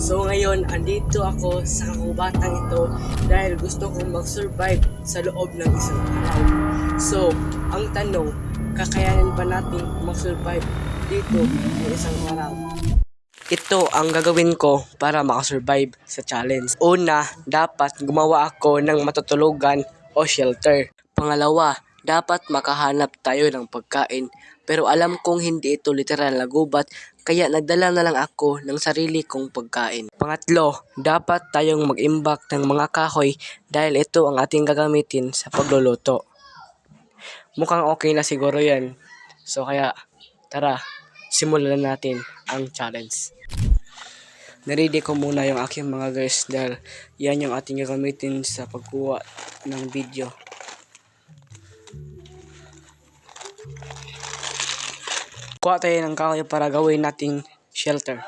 So ngayon, andito ako sa kakubatang ito dahil gusto kong mag-survive sa loob ng isang araw. So, ang tanong, kakayanin ba natin mag-survive dito ng isang araw? Ito ang gagawin ko para makasurvive sa challenge. Una, dapat gumawa ako ng matutulugan o shelter. Pangalawa, dapat makahanap tayo ng pagkain. Pero alam kong hindi ito literal na gubat, kaya nagdala na lang ako ng sarili kong pagkain. Pangatlo, dapat tayong mag-imbak ng mga kahoy dahil ito ang ating gagamitin sa pagluluto. Mukhang okay na siguro yan. So kaya, tara, simulan natin ang challenge. Naready ko muna yung aking mga guys dahil yan yung ating gagamitin sa pagkuha ng video. Kuha tayo ng kahoy para gawin nating shelter.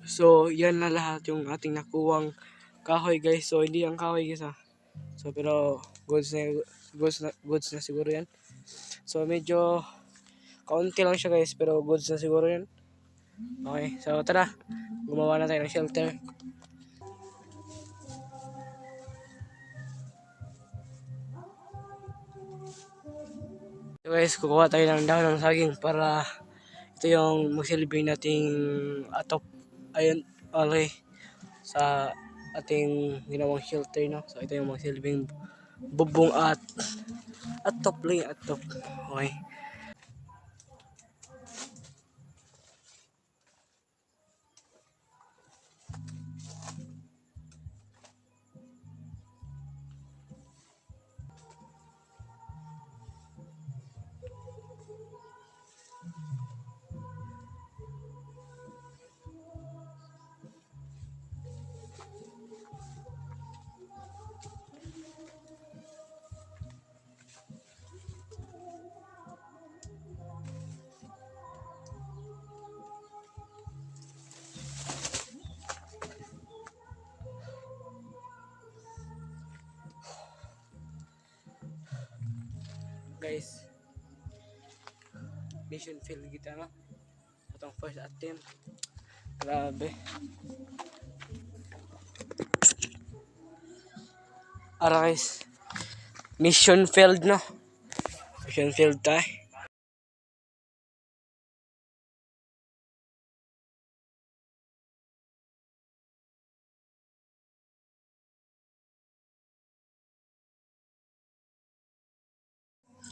So, yan na lahat yung ating nakuwang kahoy guys. So, hindi ang kahoy guys ha. So, pero goods na siguro yan. So, medyo kaunti lang siya guys, pero goods na siguro yan. Okay, so tara. Gumawa na tayo ng shelter. So guys, kukuha tayo ng dahon ng saging para ito yung magsilbing nating atop. Ayun, okay. Sa ating ginawang shelter, no? So ito yung magsilbing bubong at atop lang yung atop. Okay. Guys, mission failed kita no? Itong first attempt. Grabe. Ara guys, mission failed no? Mission failed tayo.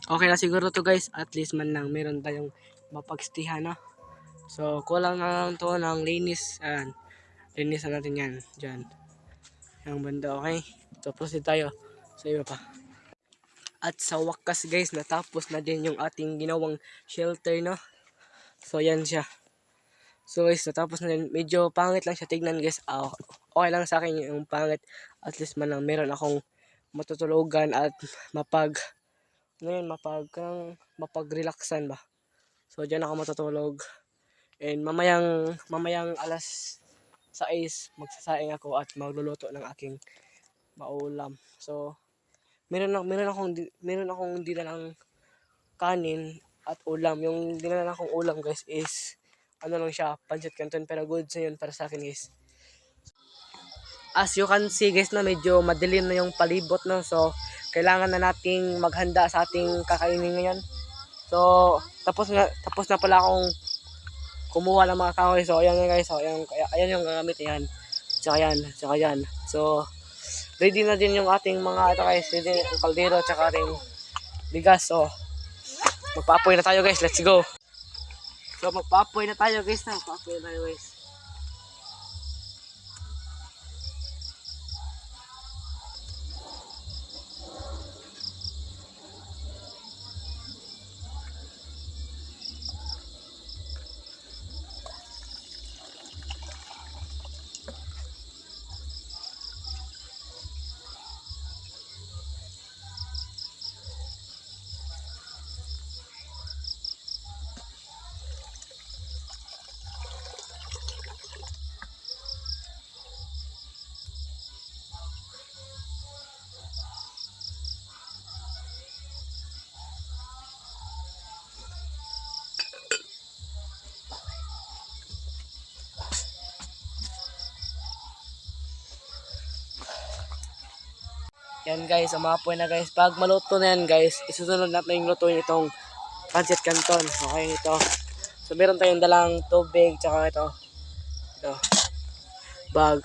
Okay na siguro to guys, at least man lang meron tayong mapagstihan no? So kulang na lang to ng linis. Ayan, linis na natin yan dyan, yung banda. Okay, so proceed tayo sa iba pa. At sa wakas guys, natapos na din yung ating ginawang shelter no? So yan siya. So guys, natapos na din. Medyo pangit lang siya tignan guys. Okay lang sa akin yung pangit, at least man lang meron akong matutulugan at mapag-relaxan ba. So diyan ako matutulog. And mamayang alas 6 magsasaing ako at magluluto ng aking maulam. So meron akong dinalang kanin at ulam. Yung dinala akong ulam guys is ano lang siya, pancit canton, pero goods na yun para sa akin guys. As you can see guys na medyo madilim na yung palibot no. So kailangan na nating maghanda sa ating kakainin ngayon. So tapos na pala akong kumuha ng mga kahoy. So ayan guys, so ayan yung gamit yan. Tsaka yan. So ready na din yung ating mga ito guys, ready yung kaldero tsaka ating bigas. So magpaapoy na tayo guys, let's go. So magpaapoy na tayo guys. Yan guys, umapoy na guys. Pag maluto na yan guys, isusunod natin yung lutuin itong pancit canton. Okay, ito. So meron tayong dalang tubig, tsaka ito. Ito. Bag.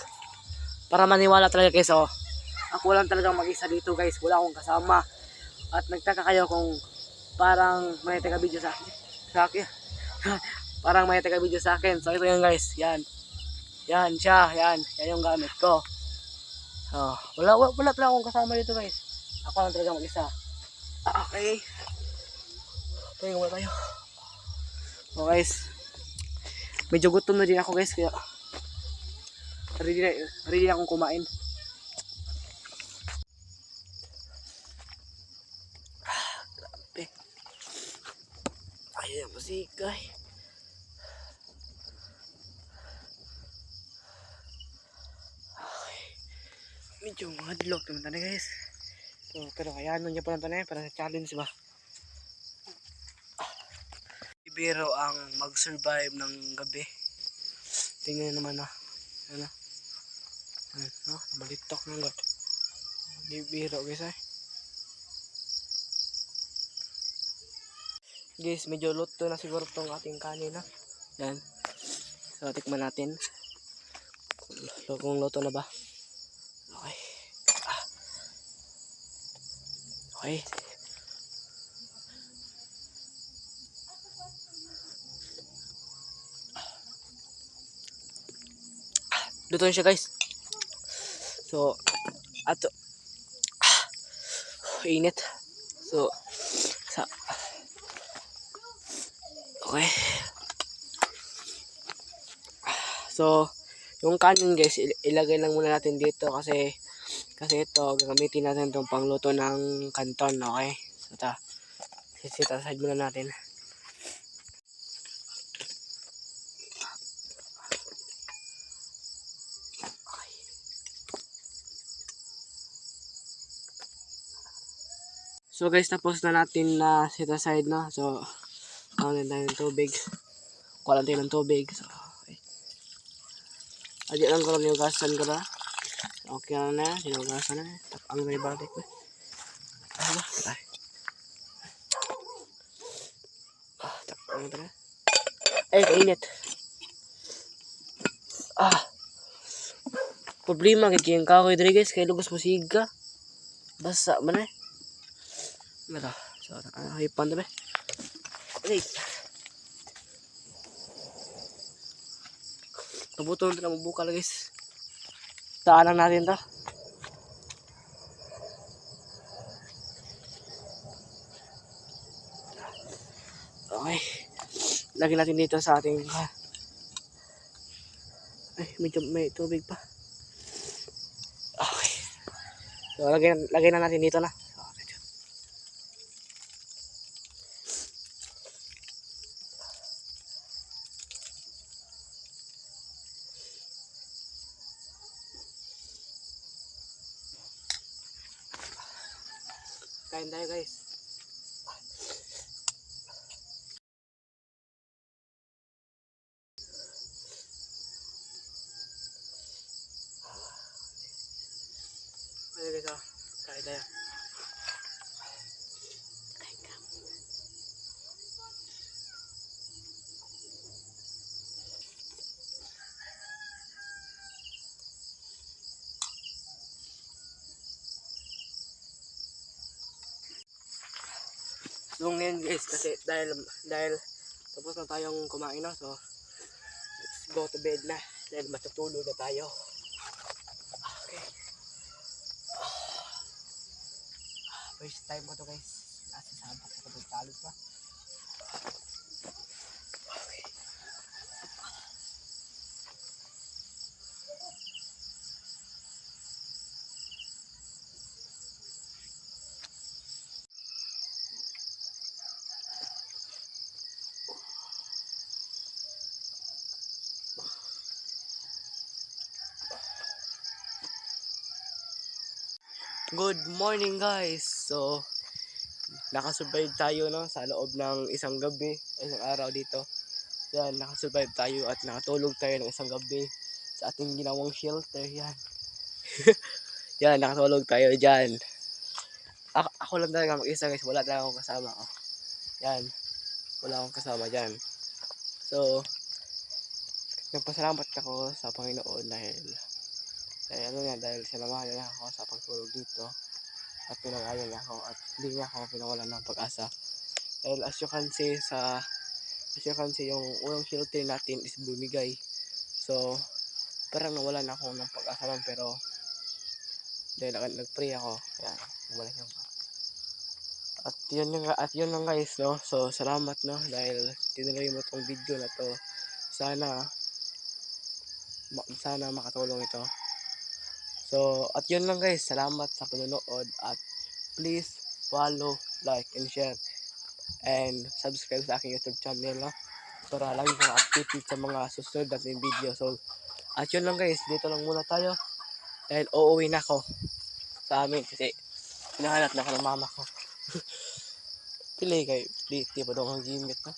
Para maniwala talaga guys, oh. Ako lang talagang mag-isa dito guys. Wala akong kasama. At nagtaka kayo kung parang may taga-video sa akin. Parang may taga-video sa akin. So ito yan guys. Yan. Yan siya. Yan. Yan yung gamit ko. Oh, wala pala akong kasama dito guys. Ako lang talaga mag-isa. Okay. Tayo muna tayo. So guys. Medyo gutom na din ako guys. Kaya ready na akong kumain. Grabe. Ayan, masikay. Medyo mahadlok naman tayo guys. So, pero kaya ano niya pa lang tayo para sa challenge ba. Biro ang mag-survive ng gabi. Tingnan naman na. Ano? Ano? Balitok ng god. Biro guys ay. Guys, medyo luto na siguro tong ating kanin na. Yan. So, tikman natin. Kung luto na ba. Okay. Okay. Luto na siya guys. So, ato. Init. So, okay. So, yung kanin guys, ilagay lang muna natin dito kasi ito, gagamitin natin itong pangluto ng canton, okay? So, sit aside muna natin. Okay. So guys, tapos na natin na sit aside na. So, kunin tayo ng tubig. Kuha lang tayo ng tubig. So, okay. Adi lang ko lang yung gasan ko na. Okay na na, sinugasan na. Ang may balik ko. Ano? Ay. Takpan mo na. Ay, kainit. Problema kay yung kahoy diri guys, kay lugos mo siga. Basa man eh. Mara, so hipan na ba? Okay. Pabuton na mabuka lang guys. Daanan natin to. Okay. Lagyan natin dito sa ating ay, medyo may tubig pa. Okay. So, lagay na natin dito na. Okay. Kain tayo guys. Ayan guys, kain tayo. So ngayon guys, kasi dahil tapos na tayong kumain na, so let's go to bed na dahil matutulog na tayo. Okay. First time ko to guys, nasa sabak ako ng talog pa. Okay. Good morning guys. So nakasurvive tayo no sa loob ng isang gabi, isang araw dito. Yan, nakasurvive tayo at nakatulog tayo ng isang gabi sa ating ginawang shelter. Yan. Yan, nakatulog tayo dyan. ako lang talaga mag-isa guys, wala talaga akong kasama. Oh. Yan, wala akong kasama dyan. So, nagpasalamat ako sa Panginoon dahil dahil sinamahan niya ako sa pagtulog dito at pinangalan niya ako at hindi niya ako pinawalan ng pag-asa. Dahil as you can see, yung unang shelter natin is bumigay. So, parang nawalan ako ng pag-asa lang pero dahil nag-pray ako, kaya bumalik yung at yun lang guys, no? So, salamat, no? Dahil tinuloy mo tong video na to. Sana makatulong ito. So, at yun lang guys. Salamat sa panonood. At please follow, like, and share. And subscribe sa aking YouTube channel, no? Para lagi kang updated sa mga susunod natin video. So, at yun lang guys. Dito lang muna tayo. Dahil uuwi na ako sa amin kasi hinahanap na ako ng mama ko. Pili kayo. Di pa daw ang gimit, no?